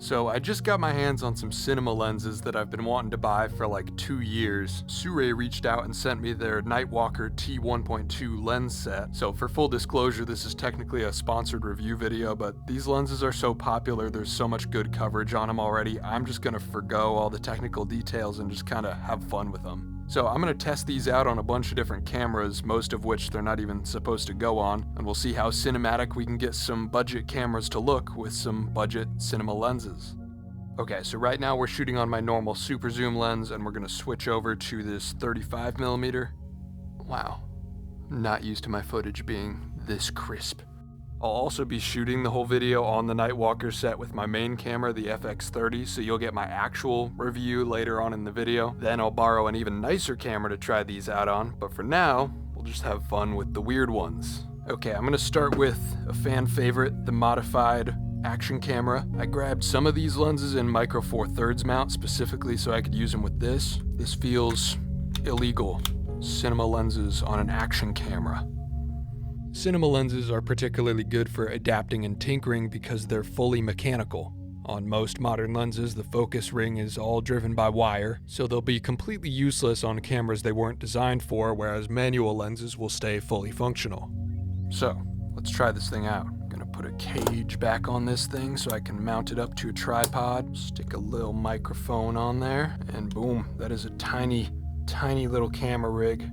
So I just got my hands on some cinema lenses that I've been wanting to buy for like 2 years. Sirui reached out and sent me their Night Walker T1.2 lens set. So for full disclosure, this is technically a sponsored review video, but these lenses are so popular, there's so much good coverage on them already, I'm just gonna forgo all the technical details and just kinda have fun with them. So I'm gonna test these out on a bunch of different cameras, most of which they're not even supposed to go on, and we'll see how cinematic we can get some budget cameras to look with some budget cinema lenses. Okay, so right now we're shooting on my normal super zoom lens, and we're gonna switch over to this 35mm. Wow, I'm not used to my footage being this crisp. I'll also be shooting the whole video on the Night Walker set with my main camera, the FX30, so you'll get my actual review later on in the video. Then I'll borrow an even nicer camera to try these out on, but for now, we'll just have fun with the weird ones. Okay, I'm gonna start with a fan favorite, the modified action camera. I grabbed some of these lenses in micro 4/3 mount specifically so I could use them with this. This feels illegal. Cinema lenses on an action camera. Cinema lenses are particularly good for adapting and tinkering because they're fully mechanical. On most modern lenses, the focus ring is all driven by wire, so they'll be completely useless on cameras they weren't designed for, whereas manual lenses will stay fully functional. So, let's try this thing out. I'm gonna put a cage back on this thing so I can mount it up to a tripod, stick a little microphone on there, and boom, that is a tiny, tiny little camera rig.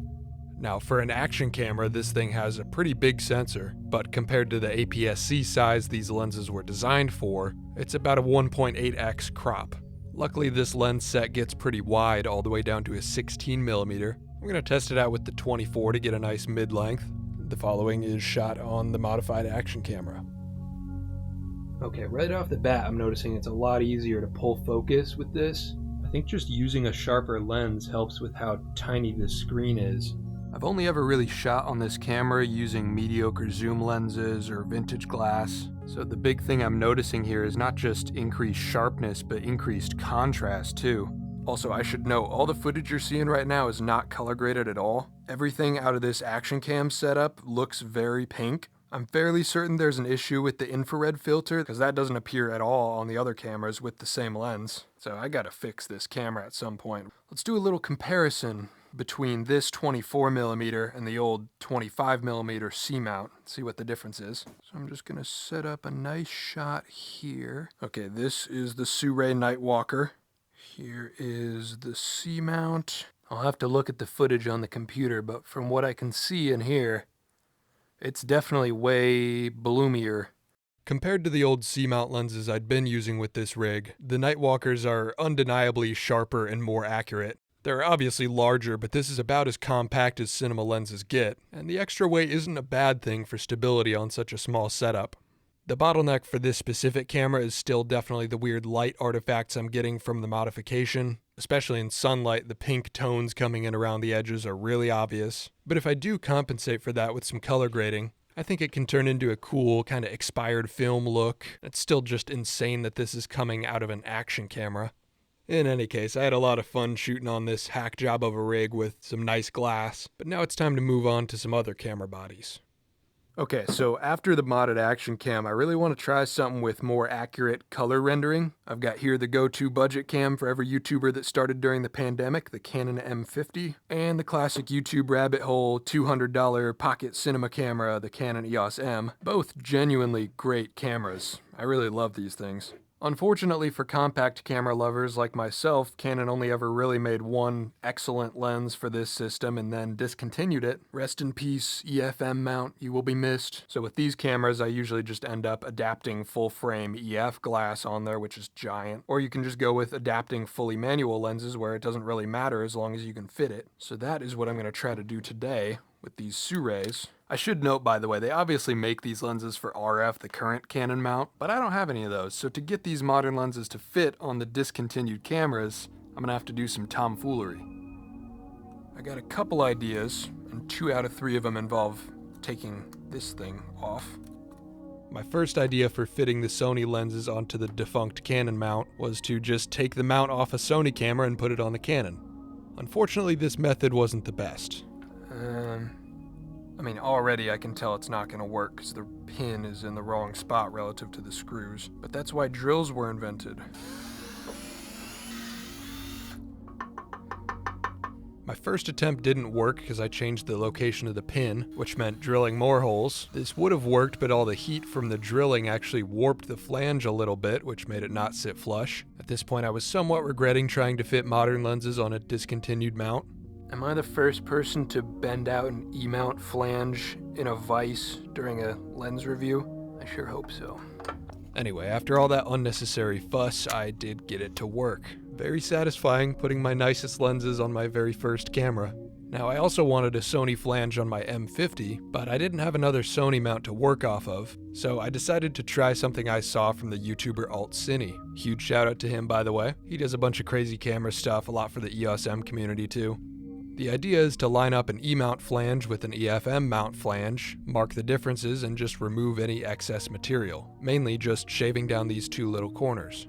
Now, for an action camera, this thing has a pretty big sensor, but compared to the APS-C size these lenses were designed for, it's about a 1.8x crop. Luckily, this lens set gets pretty wide, all the way down to a 16mm. I'm gonna test it out with the 24 to get a nice mid-length. The following is shot on the modified action camera. Okay, right off the bat, I'm noticing it's a lot easier to pull focus with this. I think just using a sharper lens helps with how tiny this screen is. I've only ever really shot on this camera using mediocre zoom lenses or vintage glass, so the big thing I'm noticing here is not just increased sharpness, but increased contrast too. Also, I should note, all the footage you're seeing right now is not color graded at all. Everything out of this action cam setup looks very pink. I'm fairly certain there's an issue with the infrared filter, because that doesn't appear at all on the other cameras with the same lens. So I gotta fix this camera at some point. Let's do a little comparison between this 24mm and the old 25mm C-mount, see what the difference is. So I'm just gonna set up a nice shot here. Okay, this is the Sirui Night Walker. Here is the C-mount. I'll have to look at the footage on the computer, but from what I can see and hear, it's definitely way bloomier. Compared to the old C-mount lenses I'd been using with this rig, the Night Walkers are undeniably sharper and more accurate. They're obviously larger, but this is about as compact as cinema lenses get, and the extra weight isn't a bad thing for stability on such a small setup. The bottleneck for this specific camera is still definitely the weird light artifacts I'm getting from the modification. Especially in sunlight, the pink tones coming in around the edges are really obvious. But if I do compensate for that with some color grading, I think it can turn into a cool, kind of expired film look. It's still just insane that this is coming out of an action camera. In any case, I had a lot of fun shooting on this hack job of a rig with some nice glass, but now it's time to move on to some other camera bodies. Okay, so after the modded action cam, I really want to try something with more accurate color rendering. I've got here the go-to budget cam for every YouTuber that started during the pandemic, the Canon M50, and the classic YouTube rabbit hole $200 pocket cinema camera, the Canon EOS M. Both genuinely great cameras. I really love these things. Unfortunately for compact camera lovers like myself, Canon only ever really made one excellent lens for this system and then discontinued it. Rest in peace, EF-M mount, you will be missed. So with these cameras, I usually just end up adapting full frame EF glass on there, which is giant. Or you can just go with adapting fully manual lenses where it doesn't really matter as long as you can fit it. So that is what I'm going to try to do today with these Siruis. I should note, by the way, they obviously make these lenses for RF, the current Canon mount, but I don't have any of those, so to get these modern lenses to fit on the discontinued cameras, I'm gonna have to do some tomfoolery. I got a couple ideas, and 2 out of 3 of them involve taking this thing off. My first idea for fitting the Sony lenses onto the defunct Canon mount was to just take the mount off a Sony camera and put it on the Canon. Unfortunately, this method wasn't the best. I mean, already I can tell it's not going to work because the pin is in the wrong spot relative to the screws, but that's why drills were invented. My first attempt didn't work because I changed the location of the pin, which meant drilling more holes. This would have worked, but all the heat from the drilling actually warped the flange a little bit, which made it not sit flush. At this point, I was somewhat regretting trying to fit modern lenses on a discontinued mount. Am I the first person to bend out an E-mount flange in a vise during a lens review? I sure hope so. Anyway, after all that unnecessary fuss, I did get it to work. Very satisfying putting my nicest lenses on my very first camera. Now, I also wanted a Sony flange on my M50, but I didn't have another Sony mount to work off of, so I decided to try something I saw from the YouTuber AltCine. Huge shout out to him, by the way. He does a bunch of crazy camera stuff, a lot for the EOS M community too. The idea is to line up an E-mount flange with an EF-M mount flange, mark the differences, and just remove any excess material, mainly just shaving down these two little corners.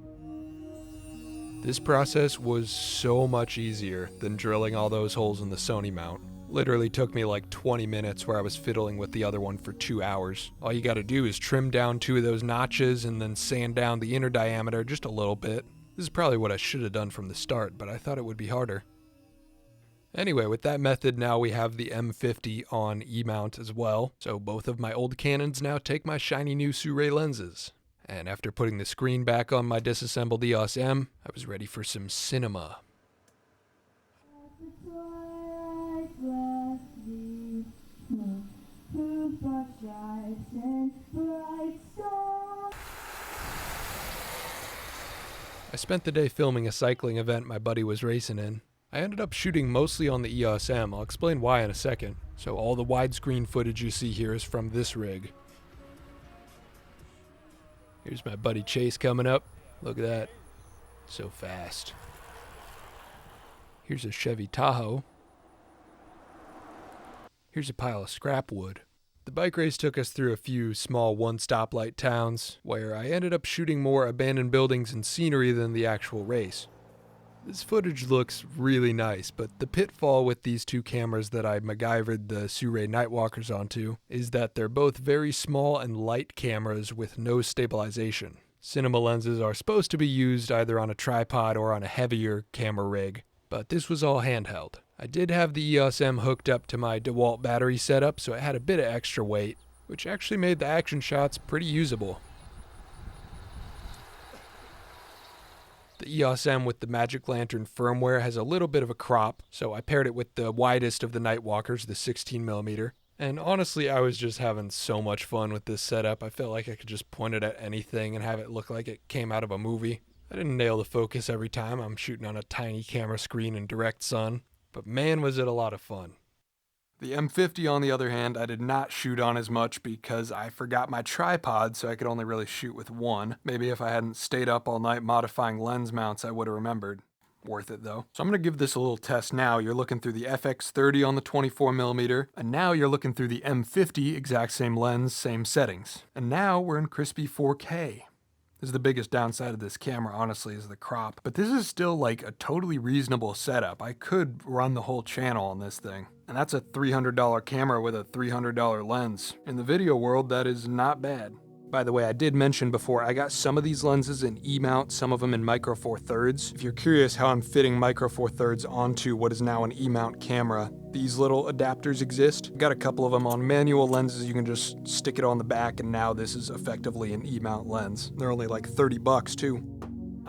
This process was so much easier than drilling all those holes in the Sony mount. Literally took me like 20 minutes where I was fiddling with the other one for 2 hours. All you gotta do is trim down 2 of those notches and then sand down the inner diameter just a little bit. This is probably what I should have done from the start, but I thought it would be harder. Anyway, with that method, now we have the M50 on E-mount as well, so both of my old Canons now take my shiny new Sirui lenses. And after putting the screen back on my disassembled EOS M, I was ready for some cinema. I spent the day filming a cycling event my buddy was racing in. I ended up shooting mostly on the EOS M, I'll explain why in a second. So all the widescreen footage you see here is from this rig. Here's my buddy Chase coming up. Look at that. So fast. Here's a Chevy Tahoe. Here's a pile of scrap wood. The bike race took us through a few small one-stoplight towns, where I ended up shooting more abandoned buildings and scenery than the actual race. This footage looks really nice, but the pitfall with these two cameras that I MacGyvered the Sirui Night Walkers onto is that they're both very small and light cameras with no stabilization. Cinema lenses are supposed to be used either on a tripod or on a heavier camera rig, but this was all handheld. I did have the EOS M hooked up to my DeWalt battery setup, so it had a bit of extra weight, which actually made the action shots pretty usable. The EOS M with the Magic Lantern firmware has a little bit of a crop, so I paired it with the widest of the Nightwalkers, the 16mm. And honestly, I was just having so much fun with this setup. I felt like I could just point it at anything and have it look like it came out of a movie. I didn't nail the focus every time. I'm shooting on a tiny camera screen in direct sun, but man, was it a lot of fun. The M50, on the other hand, I did not shoot on as much because I forgot my tripod, so I could only really shoot with one. Maybe if I hadn't stayed up all night modifying lens mounts, I would have remembered. Worth it though. So I'm going to give this a little test now. You're looking through the FX30 on the 24mm, and now you're looking through the M50, exact same lens, same settings. And now we're in crispy 4K. This is the biggest downside of this camera, honestly, is the crop. But this is still like a totally reasonable setup. I could run the whole channel on this thing. And that's a $300 camera with a $300 lens. In the video world, that is not bad. By the way, I did mention before, I got some of these lenses in E-mount, some of them in Micro Four Thirds. If you're curious how I'm fitting Micro Four Thirds onto what is now an E-mount camera, these little adapters exist. Got a couple of them on manual lenses. You can just stick it on the back, and now this is effectively an E-mount lens. They're only like 30 bucks too.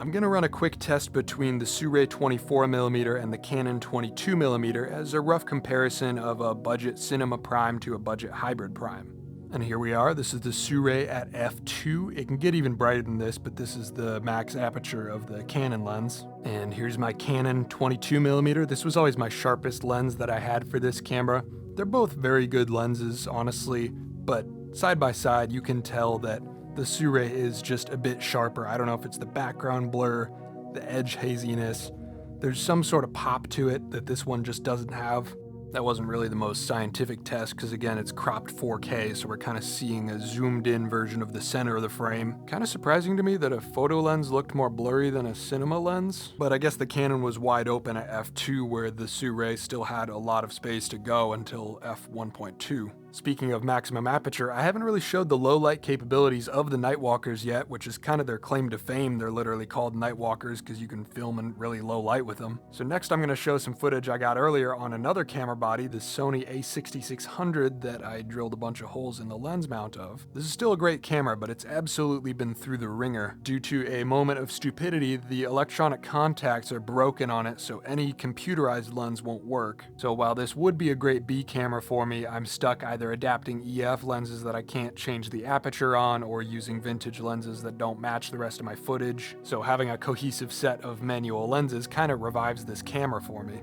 I'm gonna run a quick test between the Sirui 24mm and the Canon 22mm as a rough comparison of a budget cinema prime to a budget hybrid prime. And here we are. This is the Sirui at f2. It can get even brighter than this, but this is the max aperture of the Canon lens. And here's my Canon 22mm. This was always my sharpest lens that I had for this camera. They're both very good lenses, honestly, but side by side, you can tell that the Sirui is just a bit sharper. I don't know if it's the background blur, the edge haziness. There's some sort of pop to it that this one just doesn't have. That wasn't really the most scientific test because, again, it's cropped 4K, so we're kind of seeing a zoomed-in version of the center of the frame. Kind of surprising to me that a photo lens looked more blurry than a cinema lens, but I guess the Canon was wide open at f2 where the Sirui still had a lot of space to go until f1.2. Speaking of maximum aperture, I haven't really showed the low light capabilities of the Nightwalkers yet, which is kind of their claim to fame. They're literally called Nightwalkers because you can film in really low light with them. So next I'm going to show some footage I got earlier on another camera body, the Sony a6600 that I drilled a bunch of holes in the lens mount of. This is still a great camera, but it's absolutely been through the ringer. Due to a moment of stupidity, the electronic contacts are broken on it, so any computerized lens won't work. So while this would be a great B camera for me, I'm stuck either adapting EF lenses that I can't change the aperture on or using vintage lenses that don't match the rest of my footage. So having a cohesive set of manual lenses kind of revives this camera for me.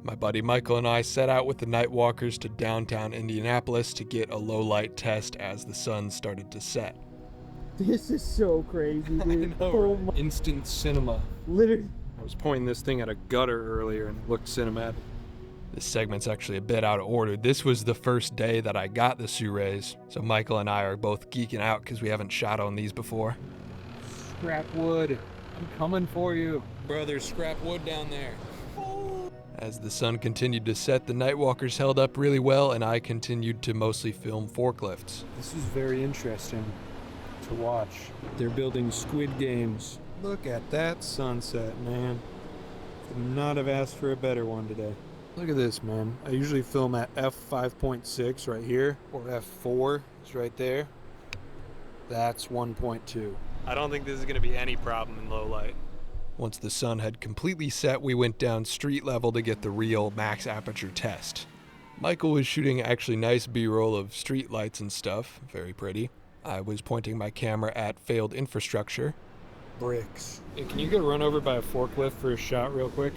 My buddy Michael and I set out with the Nightwalkers to downtown Indianapolis to get a low light test as the sun started to set. This is so crazy, dude. Oh my. Instant cinema. Literally. I was pointing this thing at a gutter earlier and it looked cinematic. This segment's actually a bit out of order. This was the first day that I got the Sureis, so Michael and I are both geeking out because we haven't shot on these before. Scrap wood, I'm coming for you. Bro, there's scrap wood down there. As the sun continued to set, the Nightwalkers held up really well and I continued to mostly film forklifts. This is very interesting to watch. They're building squid games. Look at that sunset, man. Could not have asked for a better one today. Look at this, man. I usually film at f5.6 right here, or f4 is right there. That's 1.2. I don't think this is going to be any problem in low light. Once the sun had completely set, we went down street level to get the real max aperture test. Michael was shooting actually nice B-roll of street lights and stuff, very pretty. I was pointing my camera at failed infrastructure. Bricks. Hey, can you get run over by a forklift for a shot real quick?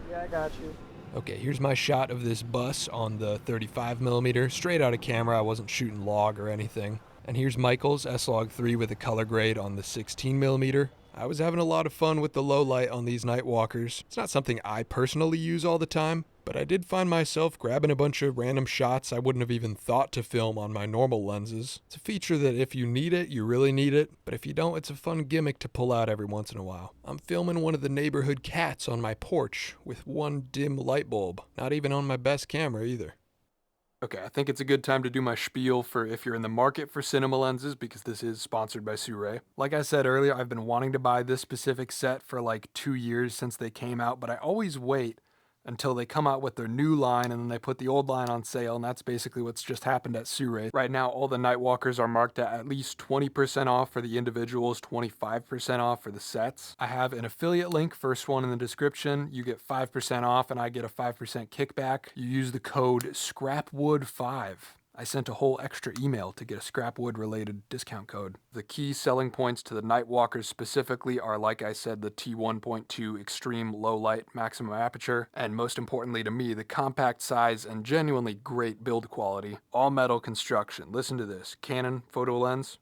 Yeah, I got you. Okay, here's my shot of this bus on the 35mm, straight out of camera. I wasn't shooting log or anything. And here's Michael's S-Log3 with a color grade on the 16mm. I was having a lot of fun with the low light on these Nightwalkers. It's not something I personally use all the time, but I did find myself grabbing a bunch of random shots I wouldn't have even thought to film on my normal lenses. It's a feature that if you need it, you really need it, but if you don't, it's a fun gimmick to pull out every once in a while. I'm filming one of the neighborhood cats on my porch with one dim light bulb, not even on my best camera either. Okay, I think it's a good time to do my spiel for if you're in the market for cinema lenses, because this is sponsored by Sirui. Like I said earlier, I've been wanting to buy this specific set for like 2 years since they came out, but I always wait until they come out with their new line and then they put the old line on sale, and that's basically what's just happened at Sirui. Right now, all the Nightwalkers are marked at least 20% off for the individuals, 25% off for the sets. I have an affiliate link, first one in the description. You get 5% off and I get a 5% kickback. You use the code SCRAPWOOD5. I sent a whole extra email to get a scrapwood related discount code. The key selling points to the Nightwalkers specifically are, like I said, the T1.2 extreme low light maximum aperture, and most importantly to me, the compact size and genuinely great build quality. All metal construction. Listen to this. Canon photo lens,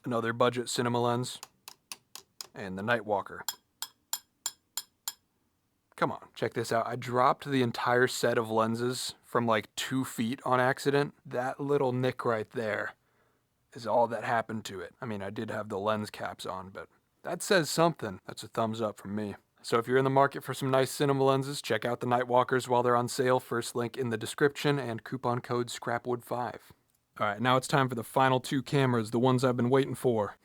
another budget cinema lens, and the Nightwalker. Come on, check this out. I dropped the entire set of lenses from like 2 feet on accident. That little nick right there is all that happened to it. I mean, I did have the lens caps on, but that says something. That's a thumbs up from me. So if you're in the market for some nice cinema lenses, check out the Nightwalkers while they're on sale. First link in the description and coupon code SCRAPWOOD5. All right, now it's time for the final 2 cameras, the ones I've been waiting for.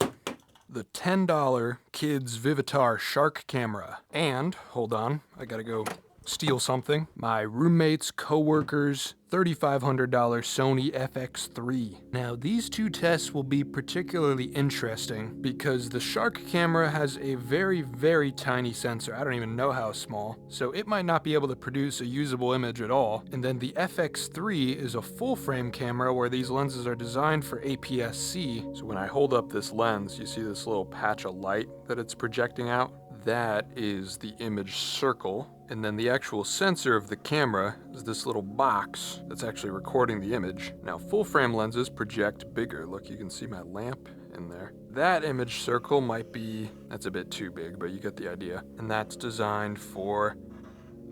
The $10 Kids Vivitar Shark camera. And, hold on, I gotta go steal something. My roommate's co-worker's $3,500 Sony FX3. Now, these 2 tests will be particularly interesting because the Shark camera has a very, very tiny sensor. I don't even know how small. So it might not be able to produce a usable image at all. And then the FX3 is a full-frame camera where these lenses are designed for APS-C. So when I hold up this lens, you see this little patch of light that it's projecting out? That is the image circle. And then the actual sensor of the camera is this little box that's actually recording the image. Now, full frame lenses project bigger. Look, you can see my lamp in there. That image circle might be, that's a bit too big, but you get the idea. And that's designed for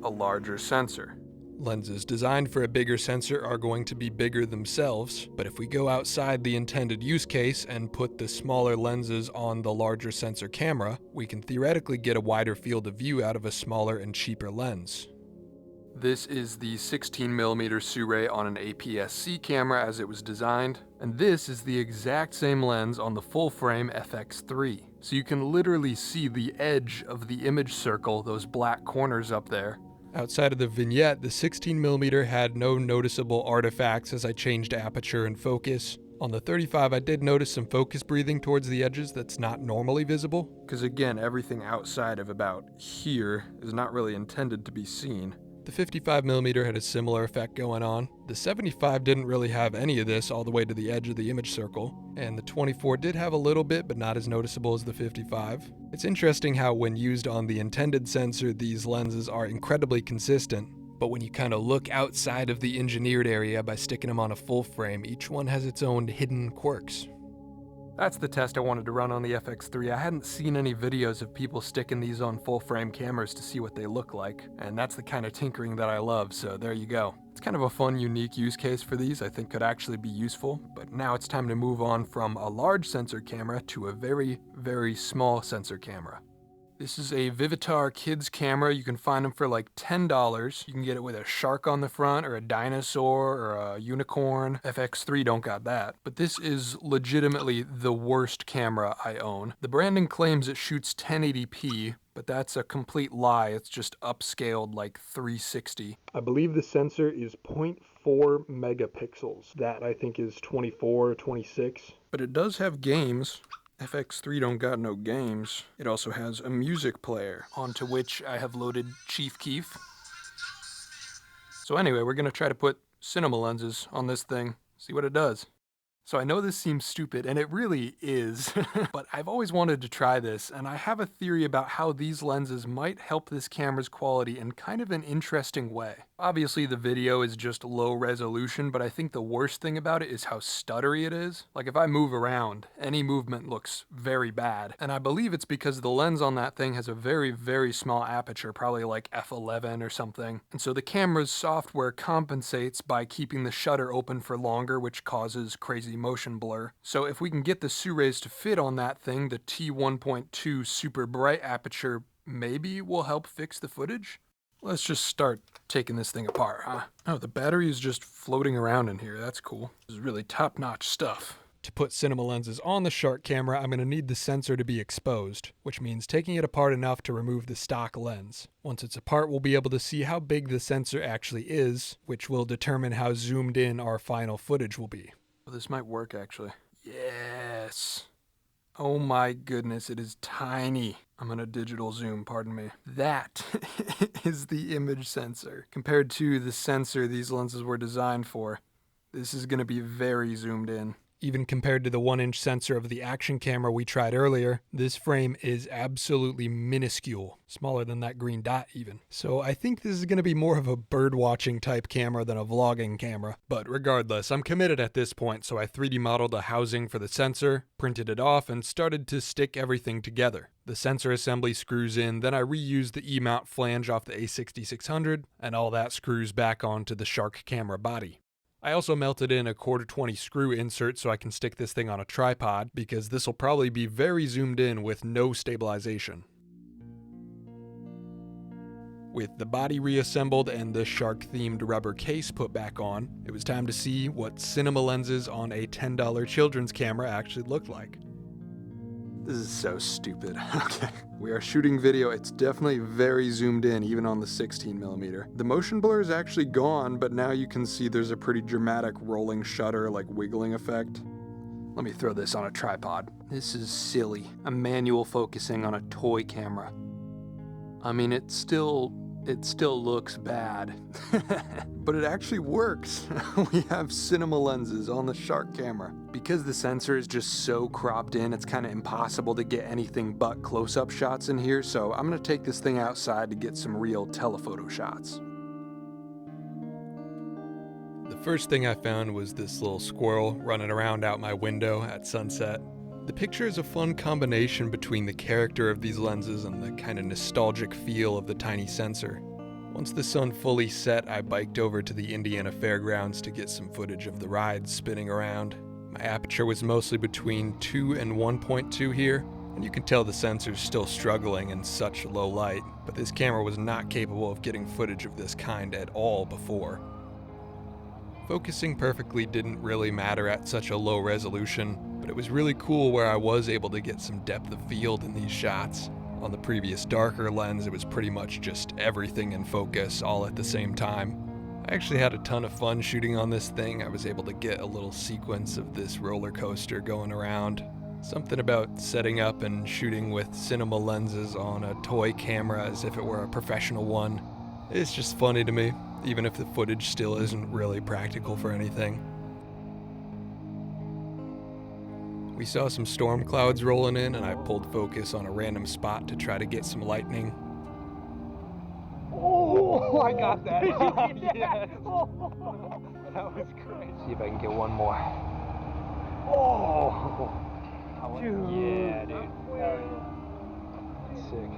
a larger sensor. Lenses designed for a bigger sensor are going to be bigger themselves, but if we go outside the intended use case and put the smaller lenses on the larger sensor camera, we can theoretically get a wider field of view out of a smaller and cheaper lens. This is the 16mm Sirui on an APS-C camera as it was designed, and this is the exact same lens on the full-frame FX3. So you can literally see the edge of the image circle, those black corners up there. Outside of the vignette, the 16mm had no noticeable artifacts as I changed aperture and focus. On the 35, I did notice some focus breathing towards the edges that's not normally visible, because again, everything outside of about here is not really intended to be seen. The 55mm had a similar effect going on. The 75 didn't really have any of this all the way to the edge of the image circle, and the 24 did have a little bit, but not as noticeable as the 55. It's interesting how when used on the intended sensor, these lenses are incredibly consistent, but when you kind of look outside of the engineered area by sticking them on a full frame, each one has its own hidden quirks. That's the test I wanted to run on the FX3. I hadn't seen any videos of people sticking these on full-frame cameras to see what they look like, and that's the kind of tinkering that I love, so there you go. It's kind of a fun, unique use case for these I think could actually be useful, but now it's time to move on from a large sensor camera to a very, very small sensor camera. This is a Vivitar kids camera. You can find them for like $10. You can get it with a shark on the front or a dinosaur or a unicorn. FX3 don't got that. But this is legitimately the worst camera I own. The branding claims it shoots 1080p, but that's a complete lie. It's just upscaled like 360. I believe the sensor is 0.4 megapixels. That I think is 24 or 26. But it does have games. FX3 don't got no games. It also has a music player, onto which I have loaded Chief Keef. So anyway, we're gonna try to put cinema lenses on this thing, see what it does. So I know this seems stupid, and it really is, but I've always wanted to try this, and I have a theory about how these lenses might help this camera's quality in kind of an interesting way. Obviously the video is just low resolution, but I think the worst thing about it is how stuttery it is. Like if I move around, any movement looks very bad, and I believe it's because the lens on that thing has a very, very small aperture, probably like f11 or something, and so the camera's software compensates by keeping the shutter open for longer, which causes crazy motion blur. So if we can get the Sureis to fit on that thing, the T1.2 super bright aperture maybe will help fix the footage. Let's just start taking this thing apart, huh? Oh, the battery is just floating around in here. That's cool. This is really top-notch stuff. To put cinema lenses on the shark camera, I'm going to need the sensor to be exposed, which means taking it apart enough to remove the stock lens. Once it's apart, we'll be able to see how big the sensor actually is, which will determine how zoomed in our final footage will be. Oh, this might work, actually. Yes. Oh my goodness, it is tiny. I'm gonna digital zoom, pardon me. That is the image sensor. Compared to the sensor these lenses were designed for, this is gonna be very zoomed in. Even compared to the 1-inch sensor of the action camera we tried earlier, this frame is absolutely minuscule, smaller than that green dot even. So I think this is going to be more of a bird watching type camera than a vlogging camera. But regardless, I'm committed at this point, so I 3D modeled a housing for the sensor, printed it off, and started to stick everything together. The sensor assembly screws in, then I reused the E-mount flange off the A6600, and all that screws back onto the Shark camera body. I also melted in a 1/4-20 screw insert so I can stick this thing on a tripod, because this will probably be very zoomed in with no stabilization. With the body reassembled and the shark-themed rubber case put back on, it was time to see what cinema lenses on a $10 children's camera actually looked like. This is so stupid. Okay, we are shooting video. It's definitely very zoomed in, even on the 16mm. The motion blur is actually gone, but now you can see there's a pretty dramatic rolling shutter, like wiggling effect. Let me throw this on a tripod. This is silly. I'm manual focusing on a toy camera. I mean, it still looks bad, but it actually works. We have cinema lenses on the Shark camera. Because the sensor is just so cropped in, it's kind of impossible to get anything but close-up shots in here, so I'm gonna take this thing outside to get some real telephoto shots. The first thing I found was this little squirrel running around out my window at sunset. The picture is a fun combination between the character of these lenses and the kind of nostalgic feel of the tiny sensor. Once the sun fully set, I biked over to the Indiana Fairgrounds to get some footage of the rides spinning around. My aperture was mostly between 2 and 1.2 here, And you can tell the sensor's still struggling in such low light, but this camera was not capable of getting footage of this kind at all before. Focusing perfectly didn't really matter at such a low resolution, but it was really cool where I was able to get some depth of field in these shots. On the previous darker lens, it was pretty much just everything in focus all at the same time. I actually had a ton of fun shooting on this thing. I was able to get a little sequence of this roller coaster going around. Something about setting up and shooting with cinema lenses on a toy camera as if it were a professional one. It's just funny to me, even if the footage still isn't really practical for anything. We saw some storm clouds rolling in, and I pulled focus on a random spot to try to get some lightning. Oh, I got that. Yes. That was great. See if I can get one more. Oh, dude. Yeah, dude. Sick.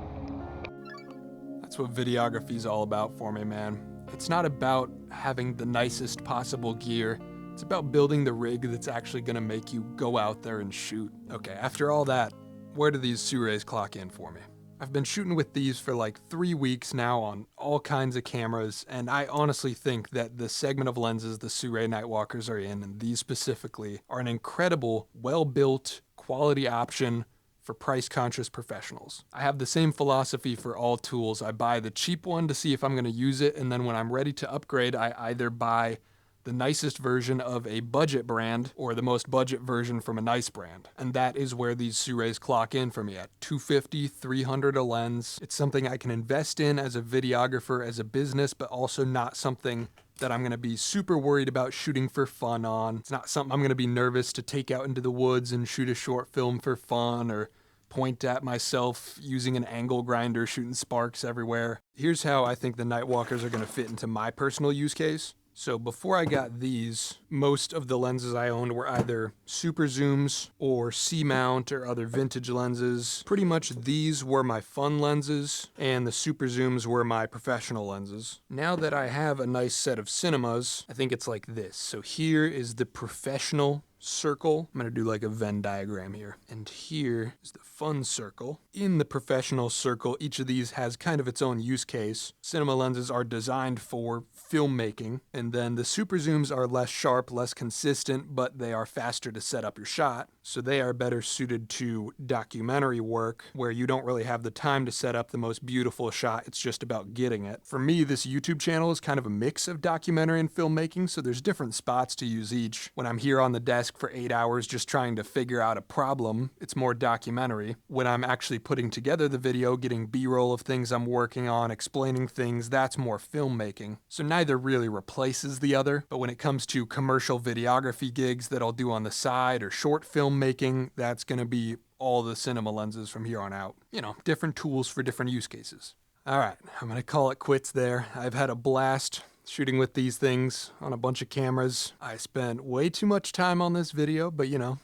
That's what videography's all about for me, man. It's not about having the nicest possible gear. It's about building the rig that's actually gonna make you go out there and shoot. Okay, after all that, where do these Siruis clock in for me? I've been shooting with these for like 3 weeks now on all kinds of cameras, and I honestly think that the segment of lenses the Sirui Night Walkers are in, and these specifically, are an incredible, well-built, quality option for price-conscious professionals. I have the same philosophy for all tools. I buy the cheap one to see if I'm gonna use it, and then when I'm ready to upgrade, I either buy the nicest version of a budget brand or the most budget version from a nice brand. And that is where these Siruis clock in for me at $250, $300 a lens. It's something I can invest in as a videographer, as a business, but also not something that I'm gonna be super worried about shooting for fun on. It's not something I'm gonna be nervous to take out into the woods and shoot a short film for fun or point at myself using an angle grinder shooting sparks everywhere. Here's how I think the Nightwalkers are gonna fit into my personal use case. So before I got these, most of the lenses I owned were either super zooms or C-mount or other vintage lenses. Pretty much these were my fun lenses and the super zooms were my professional lenses. Now that I have a nice set of cinemas, I think it's like this. So here is the professional circle. I'm gonna do like a Venn diagram here. And here is the fun circle. In the professional circle, each of these has kind of its own use case. Cinema lenses are designed for filmmaking, and then the super zooms are less sharp, less consistent, but they are faster to set up your shot. So they are better suited to documentary work where you don't really have the time to set up the most beautiful shot. It's just about getting it. For me, this YouTube channel is kind of a mix of documentary and filmmaking, so there's different spots to use each. When I'm here on the desk for 8 hours just trying to figure out a problem, it's more documentary. When I'm actually putting together the video, getting B-roll of things I'm working on, explaining things, that's more filmmaking. So neither really replaces the other, but when it comes to commercial videography gigs that I'll do on the side or short filmmaking, that's gonna be all the cinema lenses from here on out. You know, different tools for different use cases. All right, I'm gonna call it quits there. I've had a blast shooting with these things on a bunch of cameras. I spent way too much time on this video, but you know,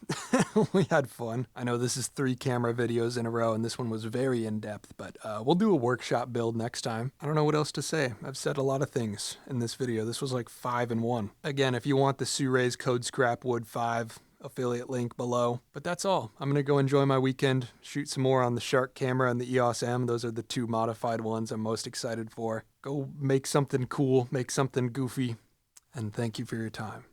we had fun. I know this is 3 camera videos in a row and this one was very in-depth, but we'll do a workshop build next time. I don't know what else to say. I've said a lot of things in this video. This was like 5 in 1. Again, if you want the Sirui's Code Scrapwood 5, affiliate link below. But that's all. I'm gonna go enjoy my weekend, shoot some more on the Shark camera and the EOS M. Those are the 2 modified ones I'm most excited for. Go make something cool, make something goofy, and thank you for your time.